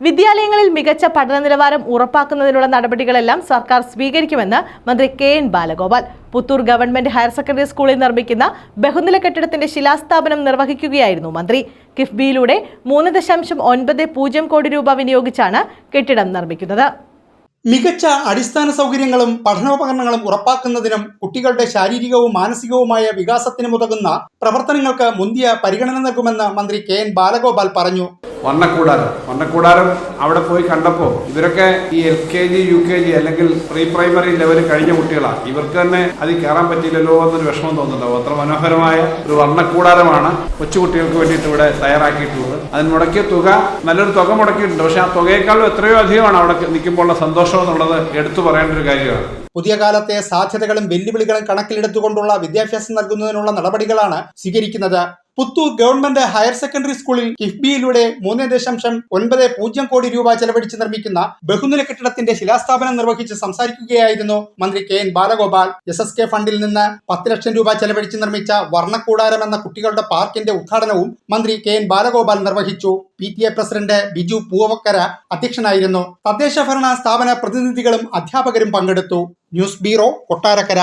വിദ്യാലയങ്ങളിൽ മികച്ച പഠന നിലവാരം ഉറപ്പാക്കുന്നതിനുള്ള നടപടികളെല്ലാം സർക്കാർ സ്വീകരിക്കുമെന്ന് മന്ത്രി K N. Balagopal Puthur government higher secondary സ്കൂളിൽ നിർമ്മിക്കുന്ന ബഹുനില കെട്ടിടത്തിന്റെ ശിലാസ്ഥാപനം നിർവഹിക്കുകയായിരുന്നു മന്ത്രി. കിഫ്ബിയിലൂടെ 3.90 കോടി രൂപ വിനിയോഗിച്ചാണ് കെട്ടിടം നിർമ്മിക്കുന്നത്. മികച്ച അടിസ്ഥാന സൗകര്യങ്ങളും പഠനോപകരണങ്ങളും ഉറപ്പാക്കുന്നതിനും കുട്ടികളുടെ ശാരീരികവും മാനസികവുമായ വികാസത്തിനും ഉതകുന്ന പ്രവർത്തനങ്ങൾക്ക് മുന്തിയ പരിഗണന നൽകുമെന്ന് മന്ത്രി കെ.എൻ. ബാലഗോപാൽ പറഞ്ഞു. വർണ്ണക്കൂടാരം അവിടെ പോയി കണ്ടപ്പോൾ ഇവരൊക്കെ ഈ LKG UKG അല്ലെങ്കിൽ പ്രീ പ്രൈമറി ലെവൽ കഴിഞ്ഞ കുട്ടികളാണ്. ഇവർക്ക് തന്നെ അതിൽ കയറാൻ പറ്റിയില്ലല്ലോ എന്നൊരു വിഷമം തോന്നുന്നുണ്ടാവും. അത്ര മനോഹരമായ ഒരു വർണ്ണക്കൂടാരമാണ് കൊച്ചുകുട്ടികൾക്ക് വേണ്ടിയിട്ട് ഇവിടെ തയ്യാറാക്കിയിട്ടുള്ളത്. അതിന് മുടക്കിയ തുക നല്ലൊരു തുക മുടക്കിയിട്ടുണ്ട്. പക്ഷെ ആ തുകയേക്കാളും എത്രയോ അധികമാണ് അവിടെ നിൽക്കുമ്പോഴുള്ള സന്തോഷം എന്നുള്ളത് എടുത്തു പറയേണ്ട ഒരു കാര്യമാണ്. പുതിയ കാലത്തെ സാധ്യതകളും വെല്ലുവിളികളും കണക്കിലെടുത്തുകൊണ്ടുള്ള വിദ്യാഭ്യാസം നൽകുന്നതിനുള്ള നടപടികളാണ് സ്വീകരിക്കുന്നത്. പുത്തൂർ ഗവൺമെന്റ് ഹയർ സെക്കൻഡറി സ്കൂളിൽ കിഫ്ബിയിലൂടെ 3.90 കോടി രൂപ ചെലവഴിച്ച് നിർമ്മിക്കുന്ന ബഹുനില കെട്ടിടത്തിന്റെ ശിലാസ്ഥാപനം നിർവഹിച്ച് സംസാരിക്കുകയായിരുന്നു മന്ത്രി കെ.എൻ. ബാലഗോപാൽ. SSK ഫണ്ടിൽ നിന്ന് 10 ലക്ഷം രൂപ ചെലവഴിച്ച് നിർമ്മിച്ച വർണ്ണക്കൂടാരം എന്ന കുട്ടികളുടെ പാർക്കിന്റെ ഉദ്ഘാടനവും മന്ത്രി കെ.എൻ. ബാലഗോപാൽ നിർവഹിച്ചു. PTA പ്രസിഡന്റ് ബിജു പൂവക്കര അധ്യക്ഷനായിരുന്നു. തദ്ദേശ ഭരണ സ്ഥാപന പ്രതിനിധികളും അധ്യാപകരും പങ്കെടുത്തു. News bureau, Kottarakkara.